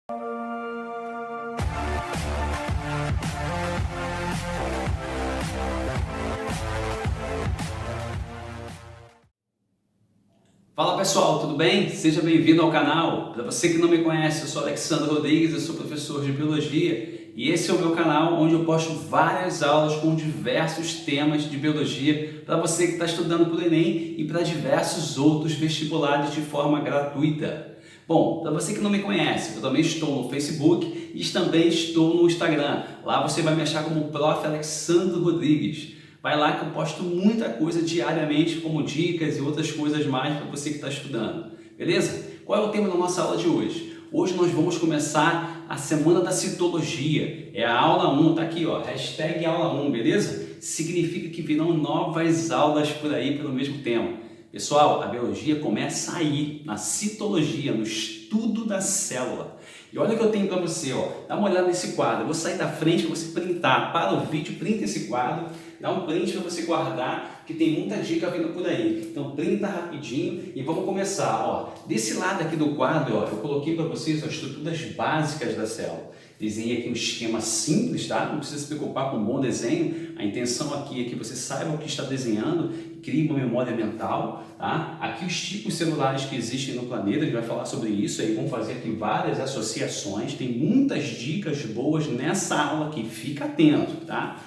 Fala pessoal, tudo bem? Seja bem-vindo ao canal. Para você que não me conhece, eu sou Alexandre Rodrigues, eu sou professor de Biologia e esse é o meu canal onde eu posto várias aulas com diversos temas de Biologia para você que está estudando para o Enem e para diversos outros vestibulares de forma gratuita. Bom, para você que não me conhece, eu também estou no Facebook e também estou no Instagram. Lá você vai me achar como Prof. Alexandre Rodrigues. Vai lá que eu posto muita coisa diariamente, como dicas e outras coisas mais para você que está estudando. Beleza? Qual é o tema da nossa aula de hoje? Hoje nós vamos começar a semana da citologia. É a aula 1, tá aqui, ó, hashtag aula 1, beleza? Significa que virão novas aulas por aí pelo mesmo tema. Pessoal, a biologia começa aí, na citologia, no estudo da célula. E olha o que eu tenho para você, ó. Dá uma olhada nesse quadro. Eu vou sair da frente para você printar. Para o vídeo, printa esse quadro. Dá um print para você guardar, que tem muita dica vindo por aí. Então printa rapidinho e vamos começar. Ó, desse lado aqui do quadro, ó, eu coloquei para vocês as estruturas básicas da célula. Desenhei aqui um esquema simples, tá? Não precisa se preocupar com um bom desenho. A intenção aqui é que você saiba o que está desenhando, crie uma memória mental, tá? Aqui os tipos celulares que existem no planeta, a gente vai falar sobre isso aí, vamos fazer aqui várias associações. Tem muitas dicas boas nessa aula aqui, fica atento, tá?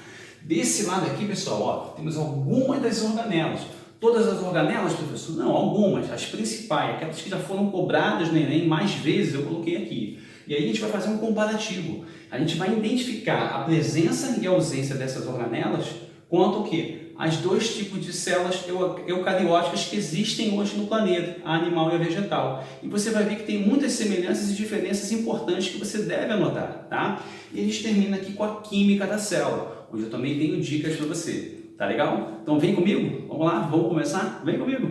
Desse lado aqui, pessoal, ó, temos algumas das organelas. Todas as organelas, professor? Não, algumas. As principais, aquelas que já foram cobradas no Enem mais vezes, eu coloquei aqui. E aí a gente vai fazer um comparativo. A gente vai identificar a presença e a ausência dessas organelas quanto o quê? As dois tipos de células eucarióticas que existem hoje no planeta, a animal e a vegetal. E você vai ver que tem muitas semelhanças e diferenças importantes que você deve anotar, tá? E a gente termina aqui com a química da célula, onde eu também tenho dicas para você. Tá legal? Então vem comigo? Vamos lá? Vamos começar? Vem comigo!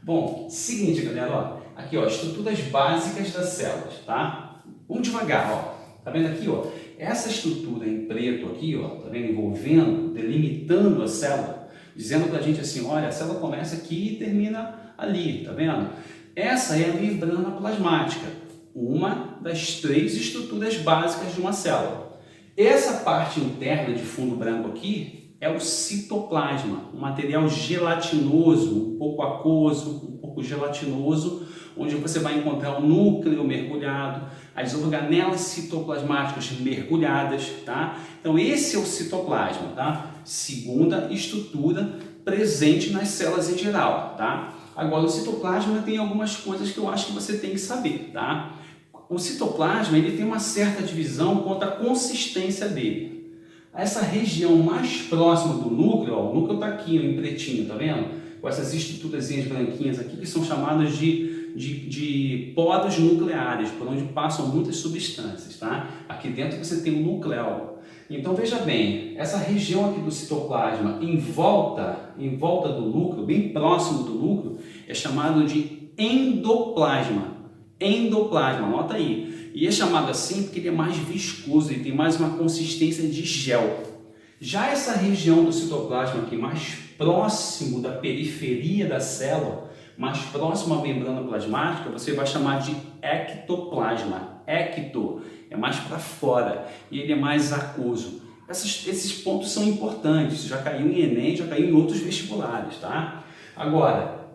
Bom, seguinte, galera, ó. Aqui, ó, estruturas básicas das células, tá? Vamos devagar, ó. Tá vendo aqui, ó? Essa estrutura em preto aqui, ó, tá vendo? Envolvendo, delimitando a célula, dizendo pra gente assim, olha, a célula começa aqui e termina ali, tá vendo? Essa é a membrana plasmática, uma das três estruturas básicas de uma célula. Essa parte interna de fundo branco aqui é o citoplasma, um material gelatinoso, um pouco aquoso, um pouco gelatinoso, onde você vai encontrar o núcleo mergulhado, as organelas citoplasmáticas mergulhadas, tá? Então esse é o citoplasma, tá? Segunda estrutura presente nas células em geral, tá? Agora o citoplasma tem algumas coisas que eu acho que você tem que saber, tá? O citoplasma, ele tem uma certa divisão quanto à consistência dele. Essa região mais próxima do núcleo, ó, o núcleo está aqui ó, em pretinho, tá vendo? Com essas estruturazinhas branquinhas aqui que são chamadas de poros nucleares, por onde passam muitas substâncias, tá? Aqui dentro você tem o nucleolo. Então veja bem, essa região aqui do citoplasma em volta do núcleo, bem próximo do núcleo, é chamado de endoplasma. Endoplasma, anota aí. E é chamado assim porque ele é mais viscoso, ele tem mais uma consistência de gel. Já essa região do citoplasma aqui, mais próximo da periferia da célula, mais próximo à membrana plasmática, você vai chamar de ectoplasma. Ecto é mais para fora e ele é mais aquoso. Esses pontos são importantes, já caiu em Enem, já caiu em outros vestibulares, tá? Agora,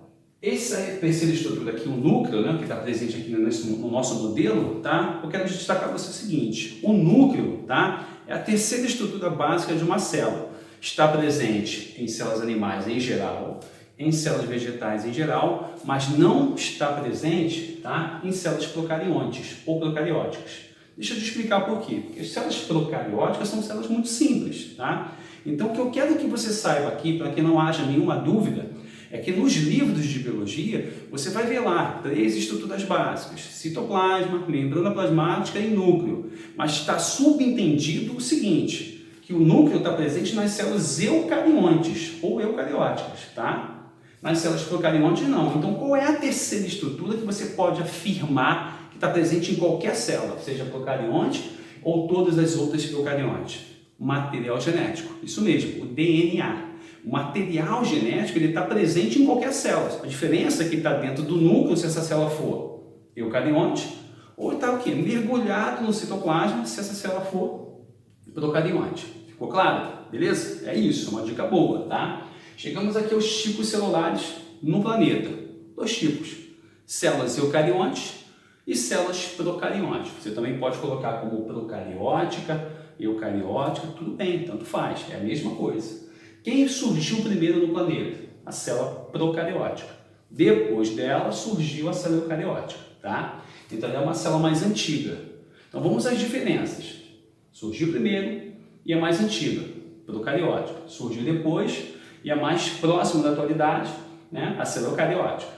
essa terceira estrutura aqui, o núcleo, né, que está presente aqui no nosso modelo, tá? Eu quero destacar para você o seguinte, o núcleo, tá, é a terceira estrutura básica de uma célula. Está presente em células animais em geral, em células vegetais em geral, mas não está presente, tá, em células procariontes ou procarióticas. Deixa eu te explicar por quê. Porque as células procarióticas são células muito simples, tá? Então o que eu quero que você saiba aqui, para que não haja nenhuma dúvida, é que nos livros de biologia, você vai ver lá três estruturas básicas, citoplasma, membrana plasmática e núcleo. Mas está subentendido o seguinte, que o núcleo está presente nas células eucariontes ou eucarióticas, tá? Nas células procariontes não. Então qual é a terceira estrutura que você pode afirmar que está presente em qualquer célula, seja procarionte ou todas as outras eucariontes? Material genético, isso mesmo, o DNA. O material genético está presente em qualquer célula. A diferença é que está dentro do núcleo se essa célula for eucarionte ou está o quê? Mergulhado no citoplasma se essa célula for procarionte. Ficou claro? Beleza? É isso, uma dica boa, tá? Chegamos aqui aos tipos celulares no planeta. 2 tipos, células eucariontes e células procariontes. Você também pode colocar como procariótica, eucariótica, tudo bem, tanto faz, é a mesma coisa. Quem surgiu primeiro no planeta? A célula procariótica. Depois dela surgiu a célula eucariótica, tá? Então ela é uma célula mais antiga. Então vamos às diferenças. Surgiu primeiro e é mais antiga, procariótica. Surgiu depois e é mais próxima da atualidade, né? A célula eucariótica.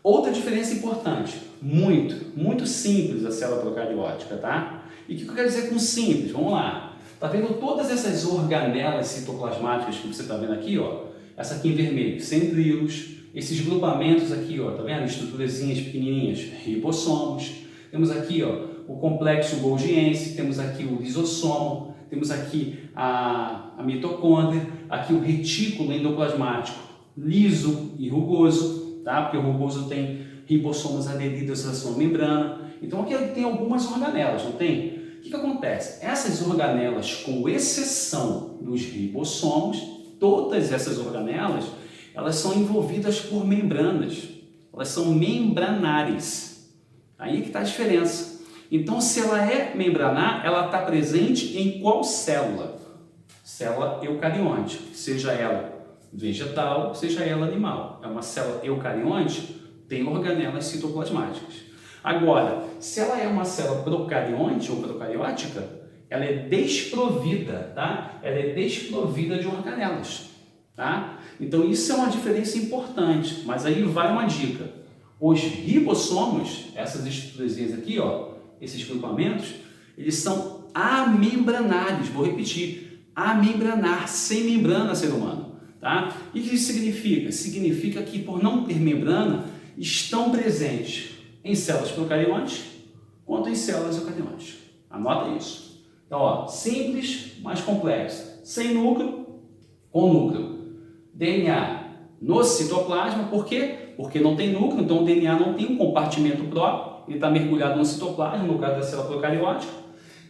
Outra diferença importante, muito simples a célula procariótica, tá? E o que eu quero dizer com simples? Vamos lá. Tá vendo todas essas organelas citoplasmáticas que você está vendo aqui, ó? Essa aqui em vermelho, centríolos, esses grupamentos aqui, ó, tá vendo? Estruturazinhas pequenininhas, ribossomos. Temos aqui, ó, o complexo golgiense, temos aqui o lisossomo, temos aqui a mitocôndria, aqui o retículo endoplasmático liso e rugoso, tá? Porque o rugoso tem ribossomos aderidos à sua membrana. Então aqui tem algumas organelas, não tem? O que acontece? Essas organelas, com exceção dos ribossomos, todas essas organelas, elas são envolvidas por membranas. Elas são membranares. Aí que está a diferença. Então, se ela é membranar, ela está presente em qual célula? Célula eucarionte, seja ela vegetal, seja ela animal. É uma célula eucarionte, tem organelas citoplasmáticas. Agora, se ela é uma célula procarionte ou procariótica, ela é desprovida, tá? Ela é desprovida de organelas, tá? Então isso é uma diferença importante, mas aí vai uma dica. Os ribossomos, essas estruturazinhas aqui, ó, esses grupamentos, eles são amembranares, vou repetir, amembranar, sem membrana, ser humano, tá? E o que isso significa? Significa que por não ter membrana, estão presentes em células procariontes quanto em células eucariontes. Anota isso. Então, ó, simples, mas complexo. Sem núcleo, com núcleo. DNA no citoplasma, por quê? Porque não tem núcleo, então o DNA não tem um compartimento próprio, ele está mergulhado no citoplasma, no caso da célula procariótica,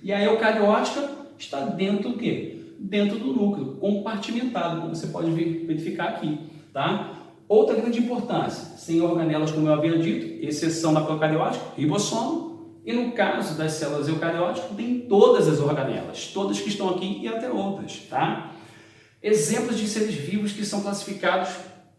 e a eucariótica está dentro do quê? Dentro do núcleo, compartimentado, como você pode verificar aqui, tá? Outra grande importância, sem organelas, como eu havia dito, exceção da procariótica, ribossomo, e no caso das células eucarióticas, tem todas as organelas, todas que estão aqui e até outras, tá? Exemplos de seres vivos que são classificados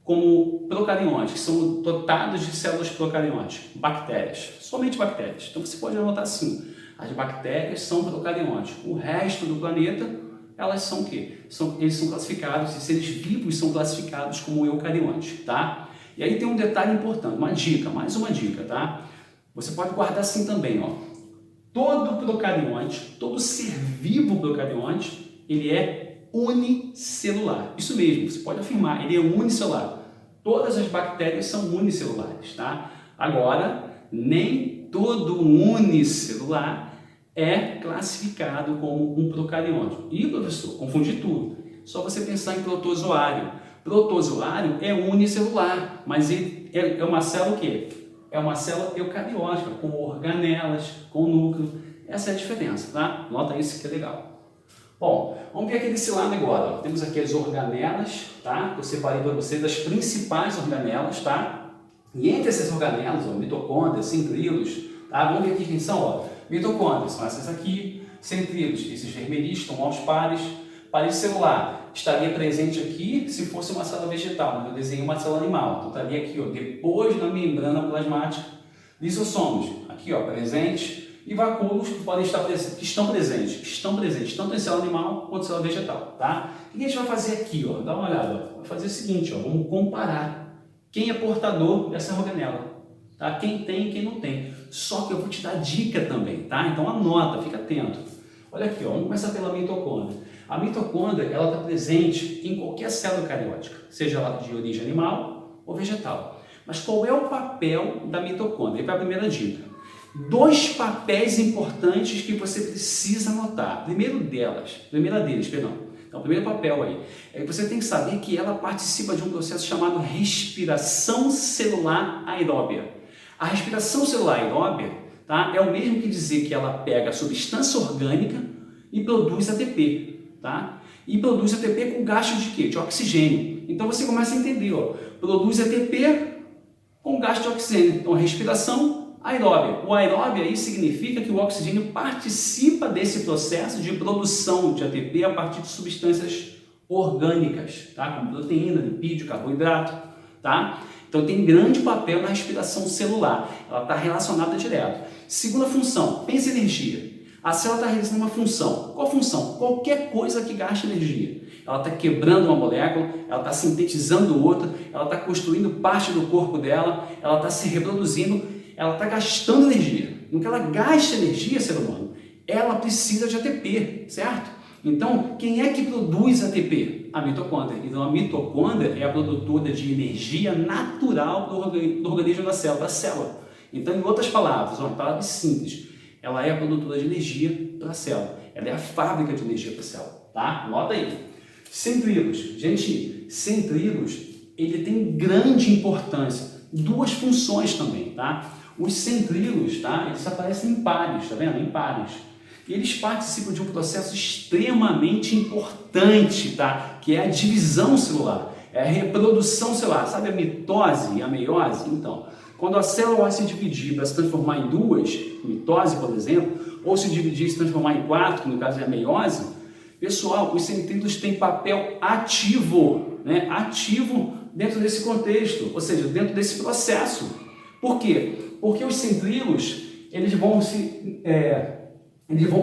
como procariontes, que são dotados de células procariontes, bactérias, somente bactérias. Então você pode anotar assim, as bactérias são procariontes, o resto do planeta, elas são o quê? Eles são classificados, esses seres vivos são classificados como eucariontes, tá? E aí tem um detalhe importante, uma dica, mais uma dica, tá? Você pode guardar assim também, ó. Todo procarionte, todo ser vivo procarionte, ele é unicelular. Isso mesmo, você pode afirmar, ele é unicelular. Todas as bactérias são unicelulares, tá? Agora, nem todo unicelular é classificado como um procarionte. E, professor, confundir tudo. Só você pensar em protozoário. Protozoário é unicelular, mas ele é uma célula o quê? É uma célula eucariótica, com organelas, com núcleo. Essa é a diferença, tá? Nota isso que é legal. Bom, vamos ver aqui desse lado agora. Ó. Temos aqui as organelas, tá? Eu separei para vocês as principais organelas, tá? E entre essas organelas, ó, mitocôndrias, centríolos, tá? Vamos ver aqui quem são, ó. Mitocôndrias são essas aqui, centríolos, esses vermelhinhos estão aos pares. Parede celular estaria presente aqui se fosse uma célula vegetal, mas eu desenhei uma célula animal, então estaria aqui, ó, depois da membrana plasmática. Lisossomos, aqui, ó, presentes. E vacúolos que podem estar presentes, que estão presentes tanto em célula animal quanto em célula vegetal, tá? O que a gente vai fazer aqui, ó? Dá uma olhada, ó. Vai fazer o seguinte, ó, vamos comparar quem é portador dessa organela, tá? Quem tem e quem não tem. Só que eu vou te dar dica também, tá? Então anota, fica atento. Olha aqui, ó, vamos começar pela mitocôndria. A mitocôndria, ela está presente em qualquer célula eucariótica, seja ela de origem animal ou vegetal. Mas qual é o papel da mitocôndria? Essa é a primeira dica. 2 papéis importantes que você precisa anotar. Primeira deles. Então, o primeiro papel aí é que você tem que saber que ela participa de um processo chamado respiração celular aeróbia. A respiração celular aeróbia tá? É o mesmo que dizer que ela pega a substância orgânica e produz ATP, tá? E produz ATP com gasto de quê? De oxigênio. Então você começa a entender, ó, produz ATP com gasto de oxigênio. Então respiração aeróbia. O aeróbia aí significa que o oxigênio participa desse processo de produção de ATP a partir de substâncias orgânicas, tá? Como proteína, lipídio, carboidrato, tá? Então tem grande papel na respiração celular, ela está relacionada direto. Segunda função, pensa em energia. A célula está realizando uma função. Qual função? Qualquer coisa que gaste energia. Ela está quebrando uma molécula, ela está sintetizando outra, ela está construindo parte do corpo dela, ela está se reproduzindo, ela está gastando energia. No que ela gasta energia, ser humano, ela precisa de ATP, certo? Então, quem é que produz ATP? A mitocôndria. Então, a mitocôndria é a produtora de energia natural do organismo da célula. Então, em outras palavras, uma palavra simples, ela é a produtora de energia para a célula. Ela é a fábrica de energia para a célula, tá? Anota aí. Centríolos. Gente, centríolos, ele tem grande importância. Duas funções também, tá? Os centríolos, tá? Eles aparecem em pares, tá vendo? Em pares. E eles participam de um processo extremamente importante, tá? Que é a divisão celular, é a reprodução celular. Sabe a mitose e a meiose? Então, quando a célula vai se dividir para se transformar em duas, mitose, por exemplo, ou se dividir e se transformar em quatro, que no caso é a meiose, pessoal, os centríolos têm papel ativo, né? Ativo dentro desse contexto, ou seja, dentro desse processo. Por quê? Porque os centríolos, eles vão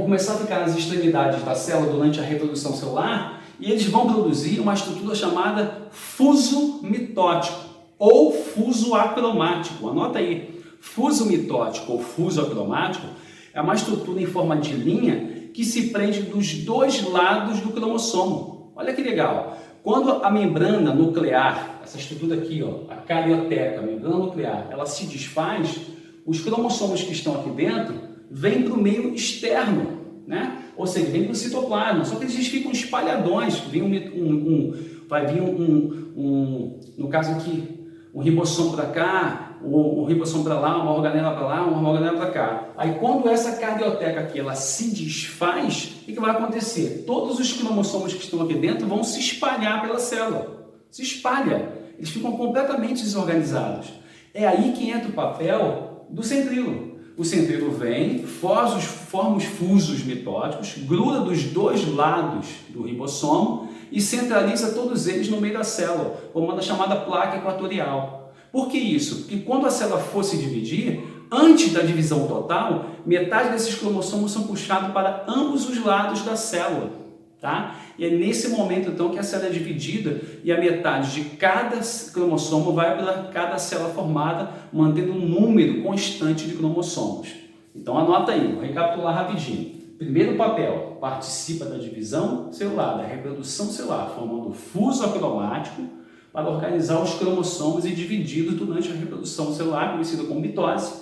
começar a ficar nas extremidades da célula durante a reprodução celular e eles vão produzir uma estrutura chamada fuso mitótico ou fuso acromático. Anota aí, fuso mitótico ou fuso acromático é uma estrutura em forma de linha que se prende dos dois lados do cromossomo. Olha que legal! Quando a membrana nuclear, essa estrutura aqui, ó, a carioteca, a membrana nuclear, ela se desfaz, os cromossomos que estão aqui dentro vêm para o meio externo, né? Ou seja, vêm para o citoplasma, só que eles ficam espalhadões, vai vir no caso aqui, um ribossomo para cá, um ribossomo para lá, uma organela para lá, uma organela para cá. Aí quando essa carioteca aqui ela se desfaz, o que vai acontecer? Todos os cromossomos que estão aqui dentro vão se espalhar pela célula. Se espalha. Eles ficam completamente desorganizados. É aí que entra o papel do centríolo. O centríolo vem, forma os fusos mitóticos, gruda dos dois lados do ribossomo e centraliza todos eles no meio da célula, formando a chamada placa equatorial. Por que isso? Porque quando a célula for se dividir, antes da divisão total, metade desses cromossomos são puxados para ambos os lados da célula, tá? E é nesse momento, então, que a célula é dividida e a metade de cada cromossomo vai para cada célula formada, mantendo um número constante de cromossomos. Então, anota aí, vou recapitular rapidinho. Primeiro papel, participa da divisão celular, da reprodução celular, formando fuso acromático para organizar os cromossomos e dividi-los durante a reprodução celular, conhecida como mitose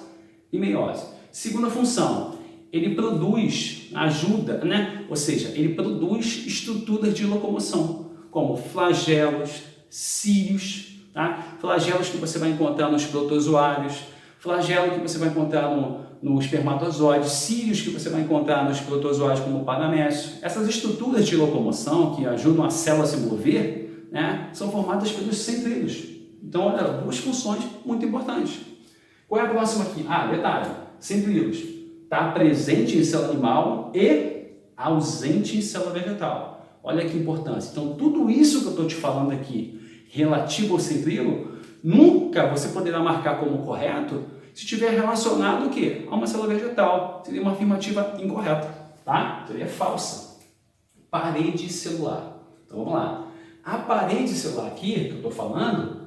e meiose. Segunda função, ele produz, ajuda, né? Ou seja, ele produz estruturas de locomoção, como flagelos, cílios, tá? Flagelos que você vai encontrar nos protozoários, flagelo que você vai encontrar no espermatozoide, cílios que você vai encontrar nos protozoários como o paramécio. Essas estruturas de locomoção que ajudam a célula a se mover, né, são formadas pelos centríolos. Então, olha, duas funções muito importantes. Qual é a próxima aqui? Ah, detalhe, centríolos. Está presente em célula animal e ausente em célula vegetal. Olha que importância. Então, tudo isso que eu estou te falando aqui, relativo ao centríolo, nunca você poderá marcar como correto se estiver relacionado o quê? A uma célula vegetal. Seria uma afirmativa incorreta, tá? Seria falsa. Parede celular. Então, vamos lá. A parede celular aqui, que eu estou falando,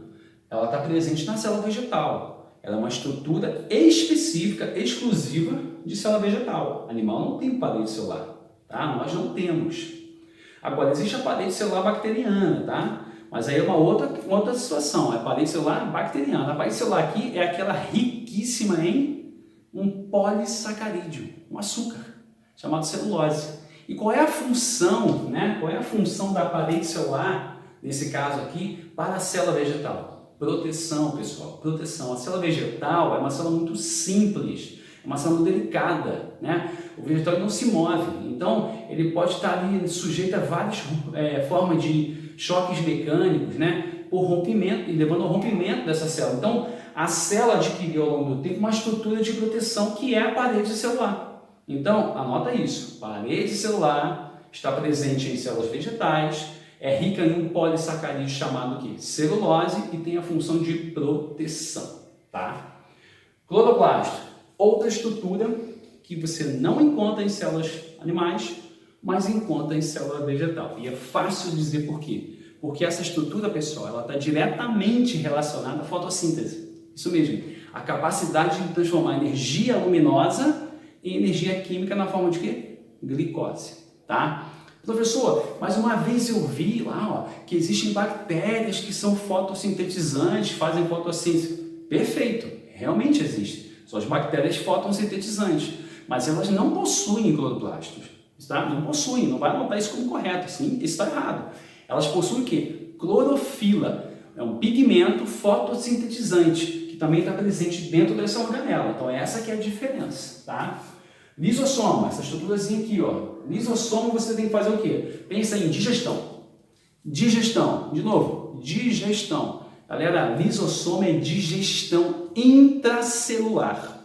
ela está presente na célula vegetal. Ela é uma estrutura específica, exclusiva de célula vegetal. Animal não tem parede celular, tá? Nós não temos. Agora, existe a parede celular bacteriana, tá? Mas aí é uma outra situação, é a parede celular bacteriana. A parede celular aqui é aquela riquíssima em um polissacarídeo, um açúcar, chamado celulose. E qual é a função, né? Qual é a função da parede celular, nesse caso aqui, para a célula vegetal? Proteção, pessoal, proteção. A célula vegetal é uma célula muito simples, uma célula delicada, né? O vegetal não se move, então ele pode estar ali sujeito a várias formas de choques mecânicos, né? Por rompimento, e levando ao rompimento dessa célula. Então, a célula adquiriu ao longo do tempo uma estrutura de proteção que é a parede celular. Então, anota isso, parede celular está presente em células vegetais, é rica em um polissacarídeo chamado aqui, celulose, e tem a função de proteção, tá? Cloroplasto, outra estrutura que você não encontra em células animais, mas encontra em célula vegetal. E é fácil dizer por quê. Porque essa estrutura, pessoal, ela está diretamente relacionada à fotossíntese. Isso mesmo, a capacidade de transformar energia luminosa em energia química na forma de quê? Glicose, tá? Professor, mas uma vez eu vi lá, ó, que existem bactérias que são fotossintetizantes, fazem fotossíntese. Perfeito, realmente existe. São as bactérias fotossintetizantes, mas elas não possuem cloroplastos, tá? Não possuem, não vai anotar isso como correto, sim, isso está errado. Elas possuem o quê? Clorofila, é um pigmento fotossintetizante, que também está presente dentro dessa organela. Então essa que é a diferença, tá? Lisossomo, essa estruturazinha aqui, ó. Lisossomo você tem que fazer o quê? Pensa em digestão. Digestão, de novo, digestão. Galera, lisossomo é digestão intracelular.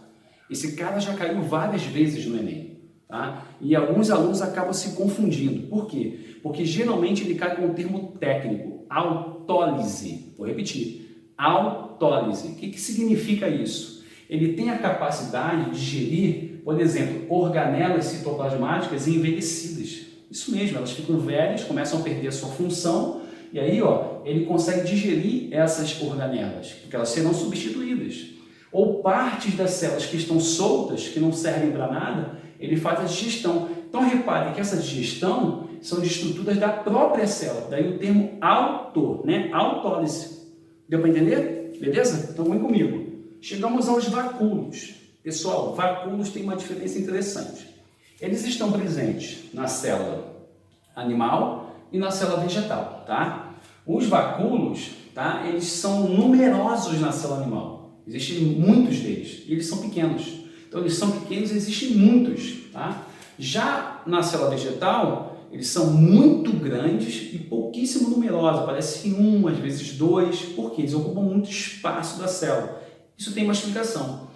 Esse cara já caiu várias vezes no Enem, tá? E alguns alunos acabam se confundindo. Por quê? Porque geralmente ele cai com o termo técnico, autólise. Vou repetir, autólise. O que significa isso? Ele tem a capacidade de digerir, por exemplo, organelas citoplasmáticas envelhecidas. Isso mesmo, elas ficam velhas, começam a perder a sua função, e aí, ó, ele consegue digerir essas organelas, porque elas serão substituídas. Ou partes das células que estão soltas, que não servem para nada, ele faz a digestão. Então, repare que essa digestão são de estruturas da própria célula, daí o termo auto, né? Autólise. Deu para entender? Beleza? Então, vem comigo. Chegamos aos vacúolos. Pessoal, vacúolos têm uma diferença interessante. Eles estão presentes na célula animal e na célula vegetal, tá? Os vacúolos, tá? Eles são numerosos na célula animal. Existem muitos deles. E eles são pequenos. Então, eles são pequenos e existem muitos, tá? Já na célula vegetal, eles são muito grandes e pouquíssimo numerosos. Aparece um, às vezes dois. Por quê? Eles ocupam muito espaço da célula. Isso tem uma explicação.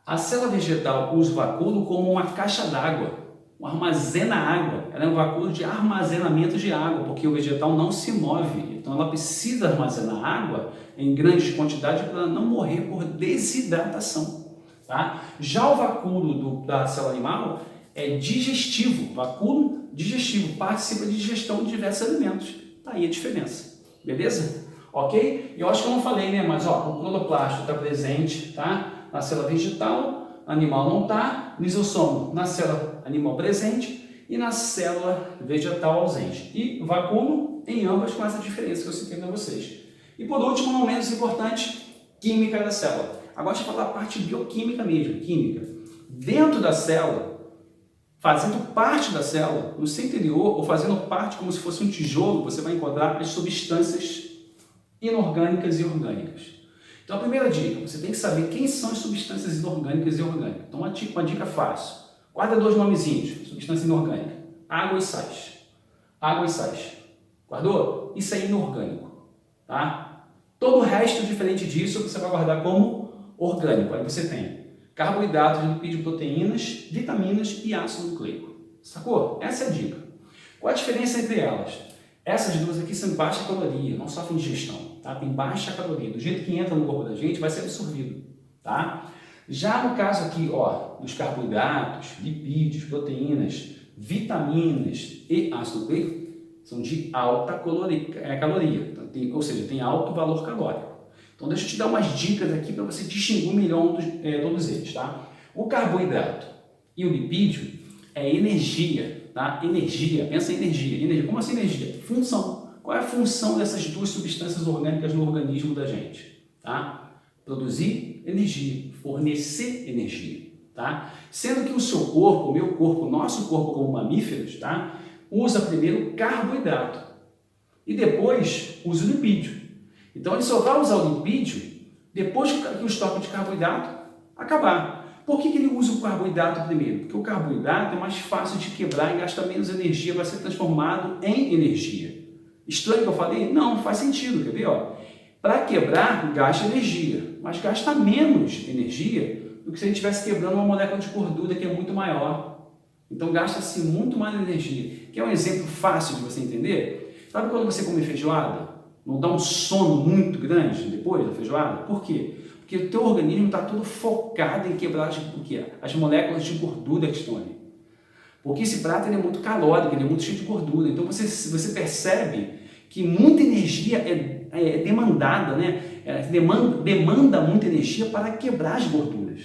A célula vegetal usa o vacúolo como uma caixa d'água, armazena água. Ela é um vacúolo de armazenamento de água, porque o vegetal não se move. Então ela precisa armazenar água em grandes quantidades para não morrer por desidratação. Tá? Já o vacúolo da célula animal é digestivo. Vacúolo digestivo, participa de digestão de diversos alimentos. Tá aí a diferença. Beleza? Ok? Eu acho que eu não falei, né? Mas ó, o cloroplasto está presente, tá? Na célula vegetal, animal não está, lisossomo na célula animal presente e na célula vegetal ausente. E vacúolo em ambas com essa diferença que eu citei para vocês. E por último, não menos importante, química da célula. Agora deixa eu falar a parte bioquímica mesmo, química. Dentro da célula, fazendo parte da célula, no seu interior, ou fazendo parte como se fosse um tijolo, você vai encontrar as substâncias inorgânicas e orgânicas. Então, a primeira dica, você tem que saber quem são as substâncias inorgânicas e orgânicas. Então, uma dica fácil. Guarda dois nomezinhos, substância inorgânica. Água e sais. Água e sais. Guardou? Isso é inorgânico. Tá? Todo o resto diferente disso você vai guardar como orgânico. Aí você tem carboidratos, lipídios, proteínas, vitaminas e ácido nucleico. Sacou? Essa é a dica. Qual a diferença entre elas? Essas duas aqui são baixa caloria, não sofrem digestão, tá? Tem baixa caloria. Do jeito que entra no corpo da gente, vai ser absorvido, tá? Já no caso aqui, ó, dos carboidratos, lipídios, proteínas, vitaminas e ácido nucleico, são de alta caloria, então, ou seja, tem alto valor calórico. Então, deixa eu te dar umas dicas aqui para você distinguir melhor todos eles, tá? O carboidrato e o lipídio é energia. Tá? Energia, pensa em energia. Energia. Como assim energia? Função. Qual é a função dessas duas substâncias orgânicas no organismo da gente? Tá? Produzir energia, fornecer energia. Tá? Sendo que o seu corpo, o meu corpo, o nosso corpo como mamíferos, tá? Usa primeiro carboidrato e depois usa o lipídio. Então ele só vai usar o lipídio depois que o estoque de carboidrato acabar. Por que ele usa o carboidrato primeiro? Porque o carboidrato é mais fácil de quebrar e gasta menos energia para ser transformado em energia. Estranho que eu falei? Não, faz sentido, quer ver? Para quebrar, gasta energia, mas gasta menos energia do que se a gente estivesse quebrando uma molécula de gordura que é muito maior. Então gasta-se muito mais energia. Quer um exemplo fácil de você entender? Sabe quando você come feijoada? Não dá um sono muito grande depois da feijoada? Por quê? Porque o teu organismo está todo focado em quebrar as moléculas de gordura que estão ali. Porque esse prato ele é muito calórico, ele é muito cheio de gordura. Então você percebe que muita energia é demandada, né? Demanda muita energia para quebrar as gorduras.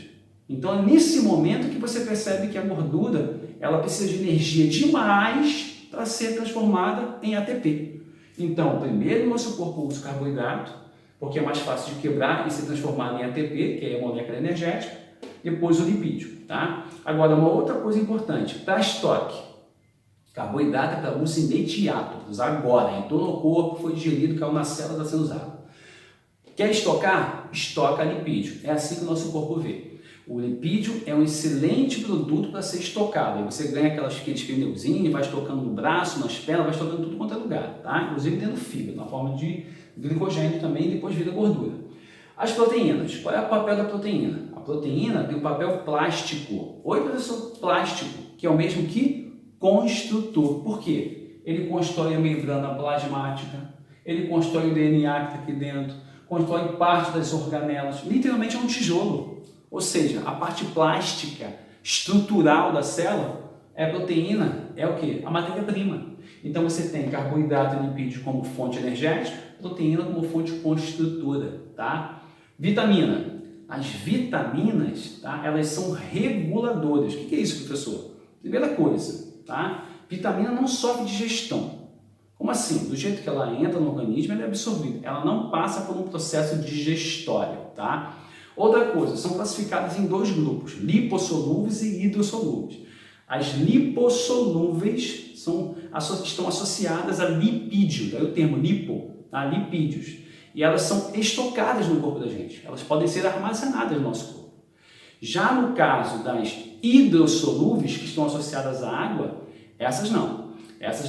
Então é nesse momento que você percebe que a gordura ela precisa de energia demais para ser transformada em ATP. Então, primeiro o nosso corpo usa o carboidrato, porque é mais fácil de quebrar e ser transformado em ATP, que é a molécula energética, depois o lipídio, tá? Agora, uma outra coisa importante, para estoque, carboidrato é para uso imediato, para usar agora, entrou no corpo, foi digerido, caiu na célula, está sendo usado. Quer estocar? Estoca lipídio, é assim que o nosso corpo vê. O lipídio é um excelente produto para ser estocado. Aí você ganha aqueles pneuzinhos, vai estocando no braço, nas pernas, vai estocando tudo quanto é lugar, tá? Inclusive tendo fibra, na forma de glicogênio também, e depois vira gordura. As proteínas, qual é o papel da proteína? A proteína tem um papel plástico. Oi, professor, plástico, que é o mesmo que construtor. Por quê? Ele constrói a membrana plasmática, ele constrói o DNA que está aqui dentro, constrói parte das organelas, literalmente é um tijolo. Ou seja, a parte plástica, estrutural da célula, a proteína é o quê? A matéria-prima. Então você tem carboidrato e lipídio como fonte energética, proteína como fonte construtora, tá? Vitamina. As vitaminas, tá? Elas são reguladoras. O que é isso, professor? Primeira coisa, tá? Vitamina não sofre digestão. Como assim? Do jeito que ela entra no organismo, ela é absorvida. Ela não passa por um processo digestório, tá? Outra coisa, são classificadas em dois grupos, lipossolúveis e hidrossolúveis. As lipossolúveis estão associadas a lipídio, daí o termo lipo, tá? Lipídios. E elas são estocadas no corpo da gente, elas podem ser armazenadas no nosso corpo. Já no caso das hidrossolúveis, que estão associadas à água, essas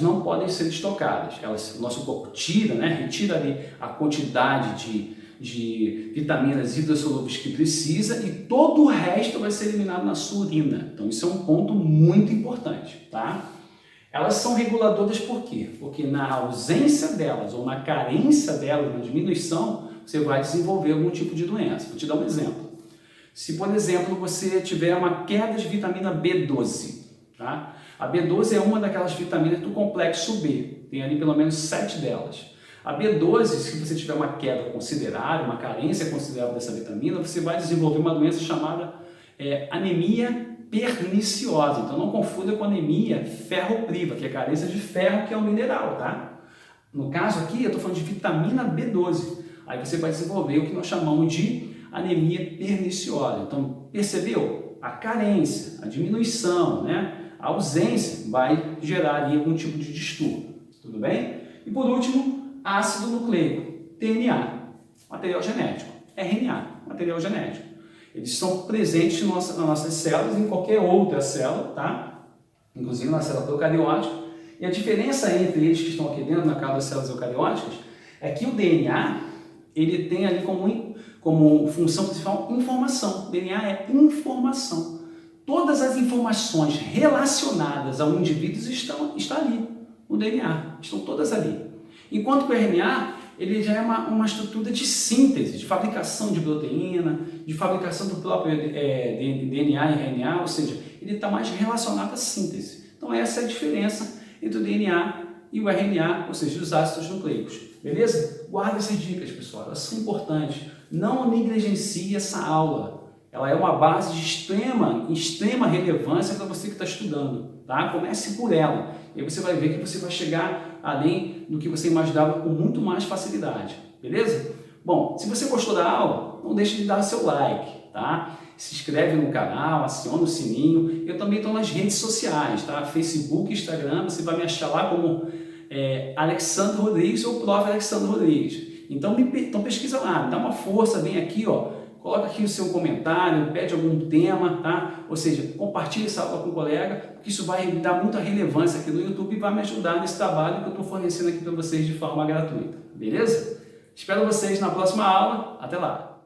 não podem ser estocadas. O nosso corpo tira, né? Retira ali a quantidade de vitaminas hidrossolúveis que precisa e todo o resto vai ser eliminado na sua urina. Então isso é um ponto muito importante, tá? Elas são reguladoras por quê? Porque na ausência delas ou na carência delas, na diminuição, você vai desenvolver algum tipo de doença. Vou te dar um exemplo. Se, por exemplo, você tiver uma queda de vitamina B12, tá? A B12 é uma daquelas vitaminas do complexo B, tem ali pelo menos 7 delas. A B12, se você tiver uma queda considerável, uma carência considerável dessa vitamina, você vai desenvolver uma doença chamada anemia perniciosa. Então não confunda com anemia ferropriva, que é carência de ferro, que é um mineral, tá? No caso aqui, eu estou falando de vitamina B12. Aí você vai desenvolver o que nós chamamos de anemia perniciosa. Então, percebeu? A carência, a diminuição, né? A ausência vai gerar ali algum tipo de distúrbio. Tudo bem? E por último, ácido nucleico, DNA, material genético, RNA, material genético. Eles estão presentes nas nossas células e em qualquer outra célula, tá? Inclusive na célula procariótica. E a diferença entre eles que estão aqui dentro, na casa das células eucarióticas, é que o DNA, ele tem ali como função principal informação. O DNA é informação. Todas as informações relacionadas ao indivíduo estão ali, no DNA, estão todas ali. Enquanto que o RNA, ele já é uma estrutura de síntese, de fabricação de proteína, de fabricação do próprio DNA e RNA, ou seja, ele está mais relacionado à síntese. Então essa é a diferença entre o DNA e o RNA, ou seja, os ácidos nucleicos. Beleza? Guarda essas dicas, pessoal, elas são importantes. Não negligencie essa aula. Ela é uma base de extrema relevância para você que está estudando, tá? Comece por ela. E aí você vai ver que você vai chegar além do que você imaginava com muito mais facilidade, beleza? Bom, se você gostou da aula, não deixe de dar o seu like, tá? Se inscreve no canal, aciona o sininho. Eu também estou nas redes sociais, tá? Facebook, Instagram, você vai me achar lá como Alexandre Rodrigues ou Prof. Alexandre Rodrigues. Então pesquisa lá, dá uma força, vem aqui, ó. coloca aqui o seu comentário, pede algum tema, tá? Ou seja, compartilhe essa aula com o colega, porque isso vai dar muita relevância aqui no YouTube e vai me ajudar nesse trabalho que eu estou fornecendo aqui para vocês de forma gratuita, beleza? Espero vocês na próxima aula, até lá!